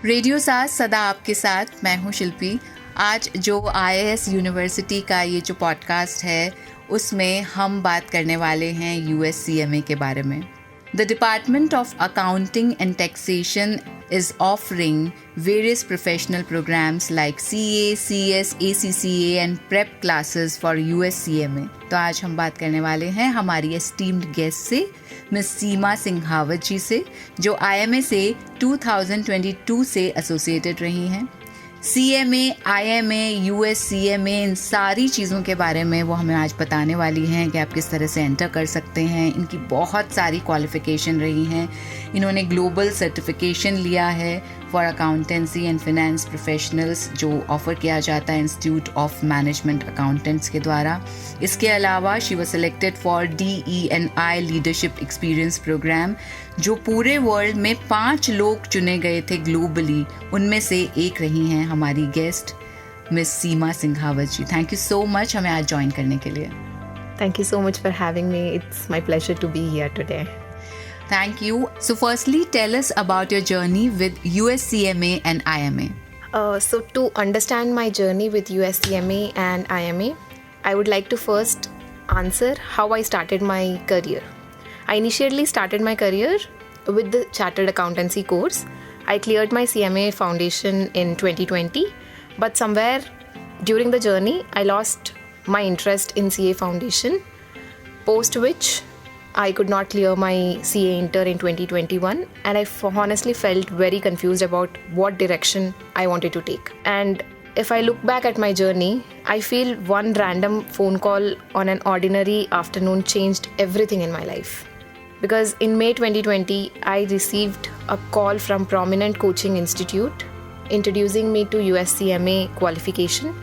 Radio साथ सदा आपके साथ। मैं हूँ शिल्पी। आज जो IIS यूनिवर्सिटी का ये जो पॉडकास्ट है उसमें हम बात करने वाले हैं US CMA के बारे में। The Department of Accounting and Taxation is offering various professional programs like CA, CS, ACCA and prep classes for US CMA। तो आज हम बात करने वाले हैं हमारी एस्टीम्ड गेस्ट से, मिस सीमा सिंघावत जी से, जो IMA से 2022 से एसोसिएटेड रही हैं। CMA, IMA, US CMA, इन सारी चीज़ों के बारे में वो हमें आज बताने वाली हैं कि आप किस तरह से एंटर कर सकते हैं। इनकी बहुत सारी क्वालिफ़िकेशन रही हैं। इन्होंने ग्लोबल सर्टिफिकेशन लिया है for accountancy and finance professionals, जो ऑफ़र किया जाता है इंस्टीट्यूट ऑफ मैनेजमेंट अकाउंटेंट्स के द्वारा। इसके अलावा she was selected for DE&I leadership experience programme, जो पूरे वर्ल्ड में 5 लोग चुने गए थे ग्लोबली। उनमें से एक रही हैं हमारी guest Miss Seema Singhawat ji. Thank you so much हमें आज ज्वाइन करने के लिए। Thank you so much for having me. It's my pleasure to be here today. Thank you. So firstly, tell us about your journey with US CMA and IMA. So to understand my journey with US CMA and IMA, I would like to first answer how I started my career. I initially started my career with the Chartered Accountancy course. I cleared my CMA foundation in 2020, but somewhere during the journey, I lost my interest in CA foundation, post which I could not clear my CA inter in 2021, and I honestly felt very confused about what direction I wanted to take. And if I look back at my journey, I feel one random phone call on an ordinary afternoon changed everything in my life. Because in May 2020, I received a call from prominent coaching institute introducing me to US CMA qualification.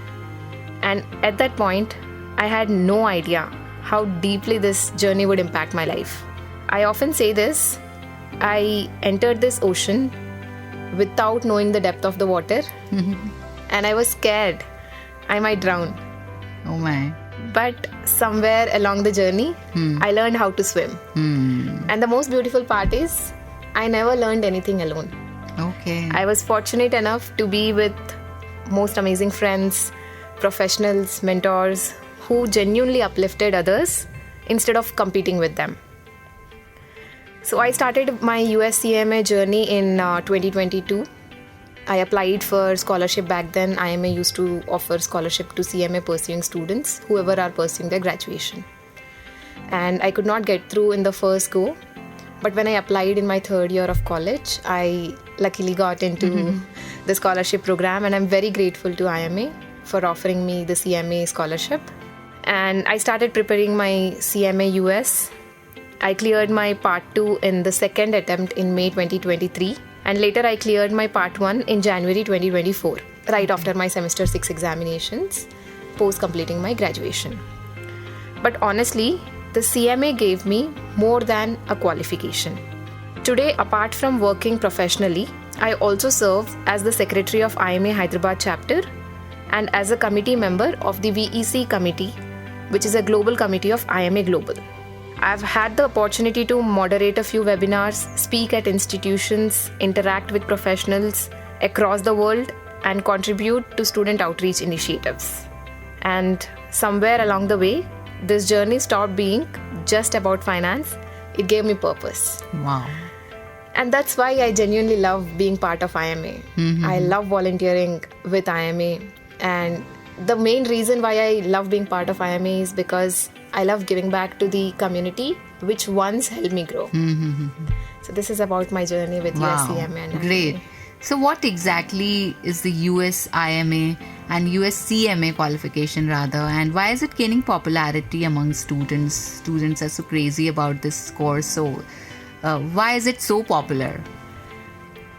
And at that point, I had no idea how deeply this journey would impact my life. I often say this, I entered this ocean without knowing the depth of the water and I was scared I might drown. Oh my. But somewhere along the journey, I learned how to swim. And the most beautiful part is, I never learned anything alone. Okay. I was fortunate enough to be with most amazing friends, professionals, mentors who genuinely uplifted others instead of competing with them. So I started my US CMA journey in 2022. I applied for scholarship back then. IMA used to offer scholarship to CMA pursuing students, whoever are pursuing their graduation. And I could not get through in the first go. But when I applied in my third year of college, I luckily got into the scholarship program, and I'm very grateful to IMA for offering me the CMA scholarship. And I started preparing my CMA US. I cleared my part 2 in the second attempt in May 2023. And later I cleared my part 1 in January 2024, right after my semester 6 examinations, post completing my graduation. But honestly, the CMA gave me more than a qualification. Today, apart from working professionally, I also serve as the secretary of IMA Hyderabad chapter and as a committee member of the VEC committee, which is a global committee of IMA Global. I've had the opportunity to moderate a few webinars, speak at institutions, interact with professionals across the world, and contribute to student outreach initiatives. And somewhere along the way, this journey stopped being just about finance. It gave me purpose. Wow. And that's why I genuinely love being part of IMA. I love volunteering with IMA. And the main reason why I love being part of IMA is because I love giving back to the community which once helped me grow. So this is about my journey with US CMA and IMA. Great. So what exactly is the US IMA and US CMA qualification rather, and why is it gaining popularity among students? Students are so crazy about this course. So why is it so popular?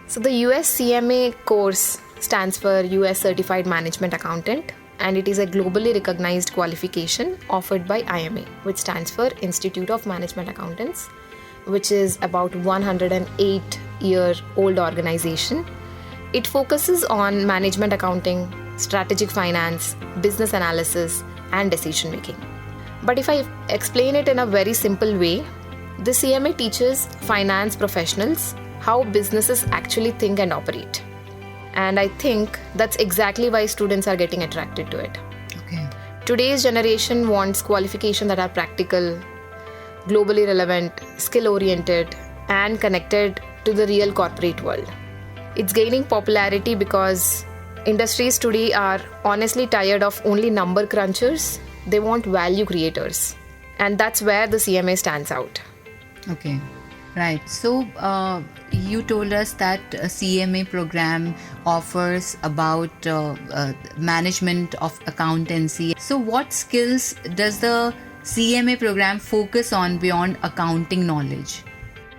So the US CMA course stands for US Certified Management Accountant, and it is a globally recognized qualification offered by IMA, which stands for Institute of Management Accountants, which is about 108-year-old organization. It focuses on management accounting, strategic finance, business analysis, and decision making. But if I explain it in a very simple way, the CMA teaches finance professionals how businesses actually think and operate. And I think that's exactly why students are getting attracted to it. Okay. Today's generation wants qualifications that are practical, globally relevant, skill-oriented, and connected to the real corporate world. It's gaining popularity because industries today are honestly tired of only number crunchers. They want value creators. And that's where the CMA stands out. Okay. Right. So you told us that a CMA program offers about management of accountancy. So what skills does the CMA program focus on beyond accounting knowledge?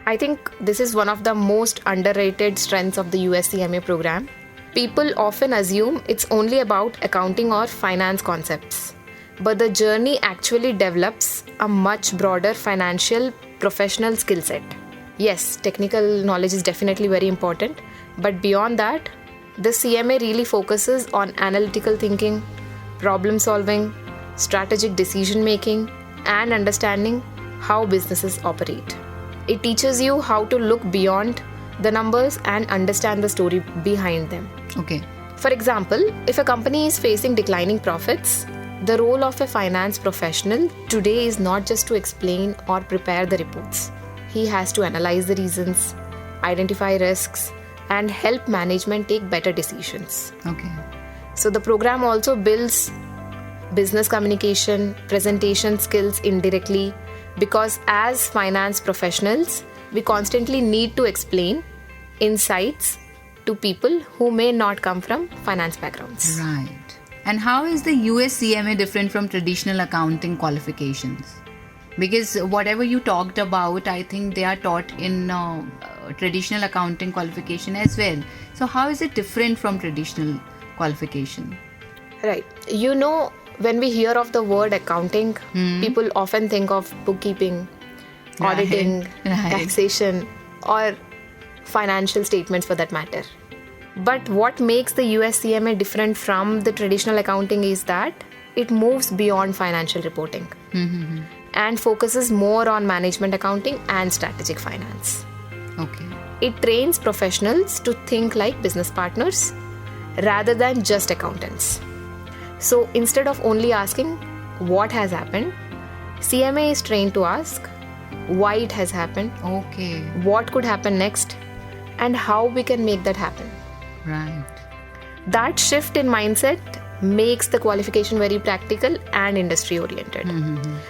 I think this is one of the most underrated strengths of the US CMA program. People often assume it's only about accounting or finance concepts. But the journey actually develops a much broader financial professional skill set. Yes, technical knowledge is definitely very important, but beyond that, the CMA really focuses on analytical thinking, problem solving, strategic decision making, and understanding how businesses operate. It teaches you how to look beyond the numbers and understand the story behind them. Okay. For example, if a company is facing declining profits, the role of a finance professional today is not just to explain or prepare the reports. He has to analyze the reasons, identify risks, and help management take better decisions. Okay. So the program also builds business communication, presentation skills indirectly, because as finance professionals, we constantly need to explain insights to people who may not come from finance backgrounds. Right. And how is the US CMA different from traditional accounting qualifications? Because whatever you talked about, I think they are taught in traditional accounting qualification as well. So how is it different from traditional qualification? Right. You know, when we hear of the word accounting, people often think of bookkeeping, auditing, taxation, or financial statements for that matter. But what makes the US CMA different from the traditional accounting is that it moves beyond financial reporting and focuses more on management accounting and strategic finance. Okay. It trains professionals to think like business partners rather than just accountants. So instead of only asking what has happened, CMA is trained to ask why it has happened, Okay. what could happen next, and how we can make that happen. Right. That shift in mindset makes the qualification very practical and industry oriented.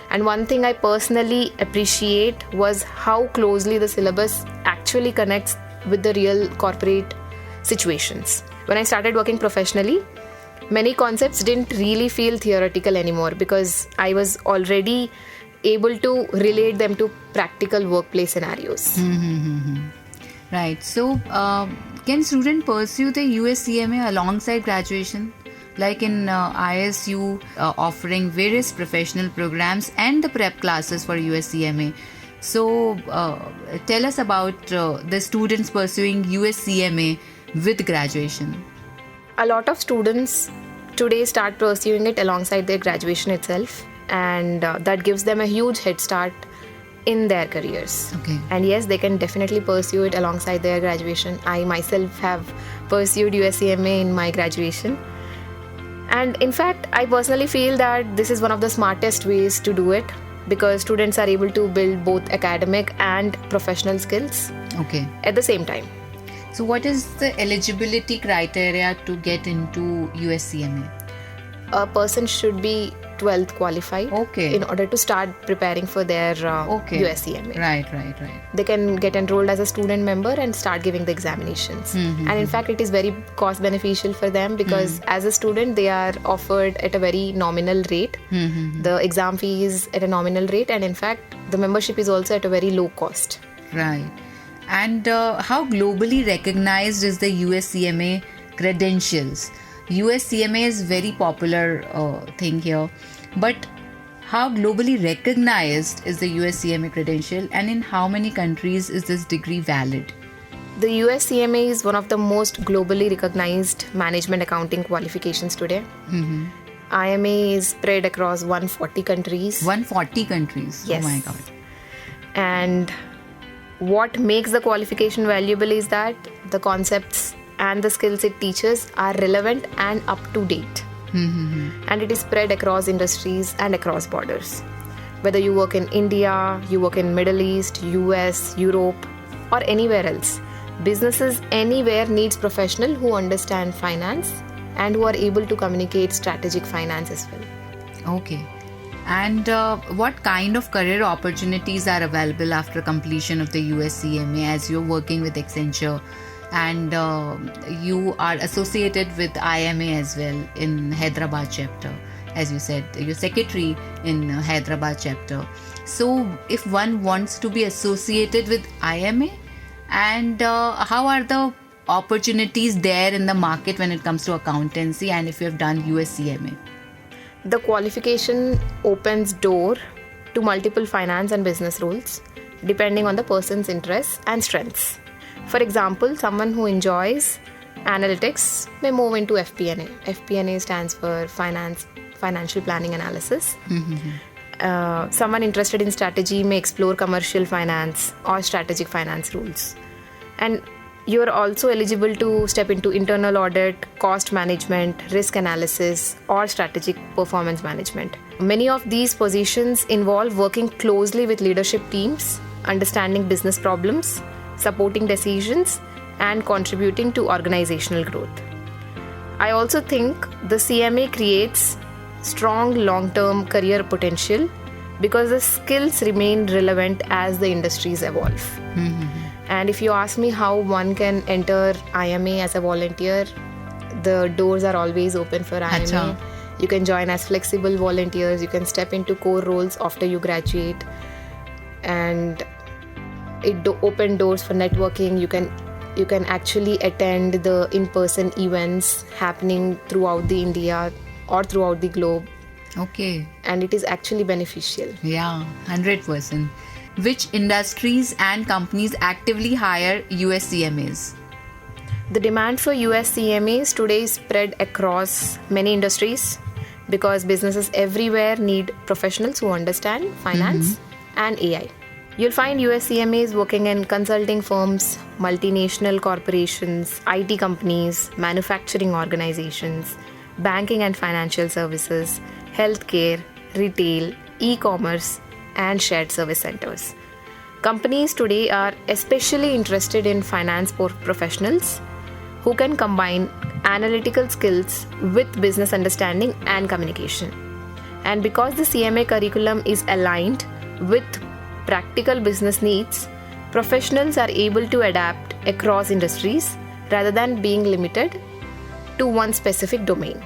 And one thing I personally appreciate was how closely the syllabus actually connects with the real corporate situations. When I started working professionally, many concepts didn't really feel theoretical anymore because I was already able to relate them to practical workplace scenarios. Right. So, can students pursue the US CMA alongside graduation? Like in IISU offering various professional programs and the prep classes for US CMA. So, tell us about the students pursuing US CMA with graduation. A lot of students today start pursuing it alongside their graduation itself, and that gives them a huge head start in their careers. Okay. And yes, they can definitely pursue it alongside their graduation. I myself have pursued US CMA in my graduation. And in fact, I personally feel that this is one of the smartest ways to do it because students are able to build both academic and professional skills at the same time. So what is the eligibility criteria to get into US CMA? A person should be 12th qualified in order to start preparing for their US CMA. Right. They can get enrolled as a student member and start giving the examinations. And in fact, it is very cost beneficial for them because as a student, they are offered at a very nominal rate. The exam fee is at a nominal rate, and in fact, the membership is also at a very low cost. Right. And how globally recognized is the US CMA credentials? US CMA is very popular thing here, but how globally recognized is the US CMA credential, and in how many countries is this degree valid? The US CMA is one of the most globally recognized management accounting qualifications today. IMA is spread across 140 countries. 140 countries? Yes. Oh my God. And what makes the qualification valuable is that the concepts and the skills it teaches are relevant and up to date. And it is spread across industries and across borders. Whether you work in India, you work in Middle East, US, Europe, or anywhere else, businesses anywhere needs professionals who understand finance and who are able to communicate strategic finance as well. Okay. And what kind of career opportunities are available after completion of the US CMA, as you're working with Accenture and you are associated with IMA as well in Hyderabad chapter? As you said, you're secretary in Hyderabad chapter. So if one wants to be associated with IMA, and how are the opportunities there in the market when it comes to accountancy, and if you have done US CMA? The qualification opens door to multiple finance and business roles depending on the person's interests and strengths. For example, someone who enjoys analytics may move into FP&A. FP&A stands for financial planning analysis. Someone interested in strategy may explore commercial finance or strategic finance roles. And you are also eligible to step into internal audit, cost management, risk analysis, or strategic performance management. Many of these positions involve working closely with leadership teams, understanding business problems, supporting decisions, and contributing to organizational growth. I also think the CMA creates strong long-term career potential because the skills remain relevant as the industries evolve. And if you ask me how one can enter IMA as a volunteer, the doors are always open for IMA. Achha. You can join as flexible volunteers, you can step into core roles after you graduate, and it open doors for networking. You can actually attend the in-person events happening throughout the India or throughout the globe. Okay. And it is actually beneficial. Yeah, 100%. Which industries and companies actively hire US CMAs? The demand for US CMAs today is spread across many industries because businesses everywhere need professionals who understand finance and AI. You'll find US CMAs working in consulting firms, multinational corporations, IT companies, manufacturing organizations, banking and financial services, healthcare, retail, e-commerce, and shared service centers. Companies today are especially interested in finance professionals who can combine analytical skills with business understanding and communication. And because the CMA curriculum is aligned with practical business needs, professionals are able to adapt across industries rather than being limited to one specific domain.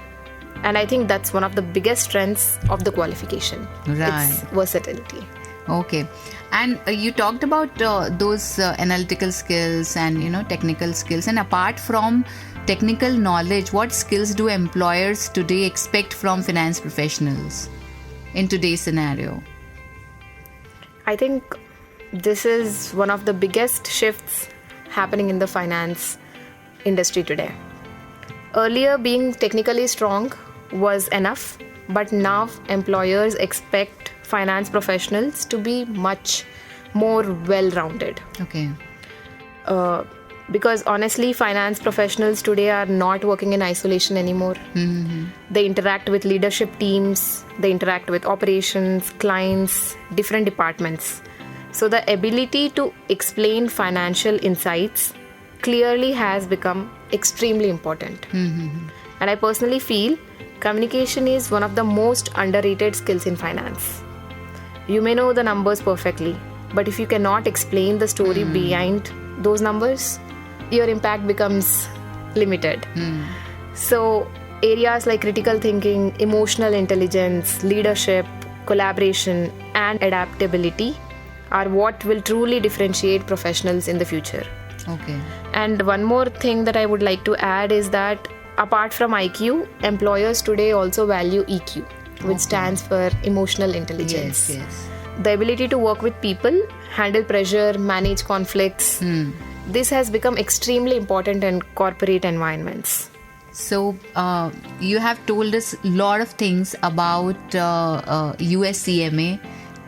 And I think that's one of the biggest strengths of the qualification. Right. It's versatility. Okay. And you talked about those analytical skills and technical skills. And apart from technical knowledge, what skills do employers today expect from finance professionals in today's scenario? I think this is one of the biggest shifts happening in the finance industry today. Earlier, being technically strong was enough, but now employers expect finance professionals to be much more well-rounded. Okay. Because honestly, finance professionals today are not working in isolation anymore. They interact with leadership teams, they interact with operations, clients, different departments. So the ability to explain financial insights clearly has become extremely important. And I personally feel communication is one of the most underrated skills in finance. You may know the numbers perfectly, but if you cannot explain the story behind those numbers, your impact becomes limited. So areas like critical thinking, emotional intelligence, leadership, collaboration, and adaptability are what will truly differentiate professionals in the future. Okay. And one more thing that I would like to add is that apart from IQ, employers today also value EQ, which stands for emotional intelligence. Yes. The ability to work with people, handle pressure, manage conflicts. This has become extremely important in corporate environments. So you have told us a lot of things about US CMA,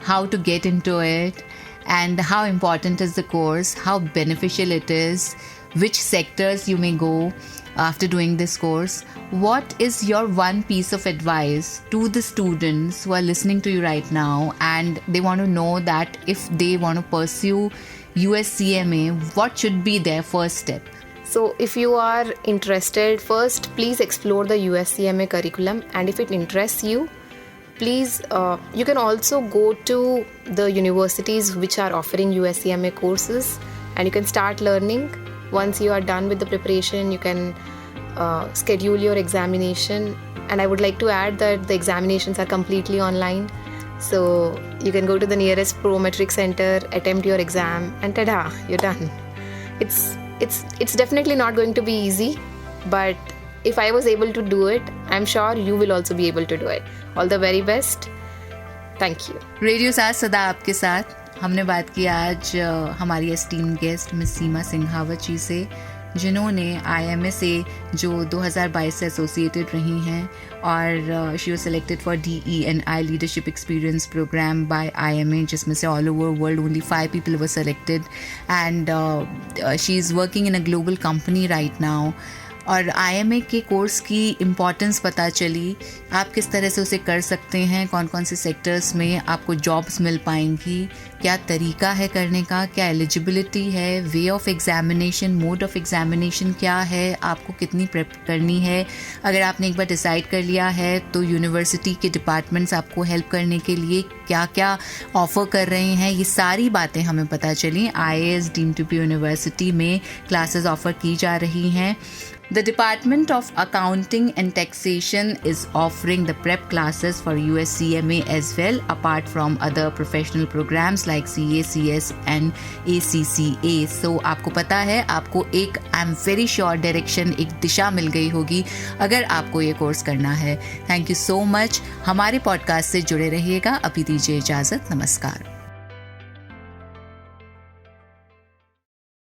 how to get into it, and how important is the course, how beneficial it is, which sectors you may go after doing this course. What is your one piece of advice to the students who are listening to you right now and they want to know that if they want to pursue US CMA, what should be their first step? So if you are interested, first please explore the US CMA curriculum, and if it interests you, please you can also go to the universities which are offering US CMA courses, and you can start learning. Once you are done with the preparation, you can schedule your examination, and I would like to add that the examinations are completely online. So you can go to the nearest Pro Metric Center, attempt your exam, and tada, you're done. It's definitely not going to be easy, but if I was able to do it, I'm sure you will also be able to do it. All the very best. Thank you. Radio साथ सदा आपके साथ। हमने बात की आज हमारी esteemed guest Miss Seema Singhawat जी से, जिन्होंने IMA से जो 2022 से एसोसिएटेड रही हैं, और she was selected for DE&I leadership experience programme by IMA, जिसमें से all over world only 5 people were selected, and she is working in a global company right now. और IMA के कोर्स की इम्पॉर्टेंस पता चली, आप किस तरह से उसे कर सकते हैं, कौन कौन से सेक्टर्स में आपको जॉब्स मिल पाएंगी, क्या तरीका है करने का, क्या एलिजिबिलिटी है, way of examination, mode of examination क्या है, आपको कितनी प्रेप करनी है। अगर आपने एक बार डिसाइड कर लिया है तो यूनिवर्सिटी के डिपार्टमेंट्स आपको हेल्प करने के लिए क्या क्या ऑफ़र कर रहे हैं, ये सारी बातें हमें पता चली। IIS deemed to be university में क्लासेस ऑफ़र की जा रही हैं। The Department of Accounting and Taxation is offering the prep classes for US CMA as well, apart from other professional programs like CA, CS and ACCA. So आपको पता है, आपको एक I'm very sure direction, एक दिशा मिल गई होगी अगर आपको ये कोर्स करना है। Thank you so much. हमारे पॉडकास्ट से जुड़े रहिएगा। अभी दीजिए इजाज़त। नमस्कार।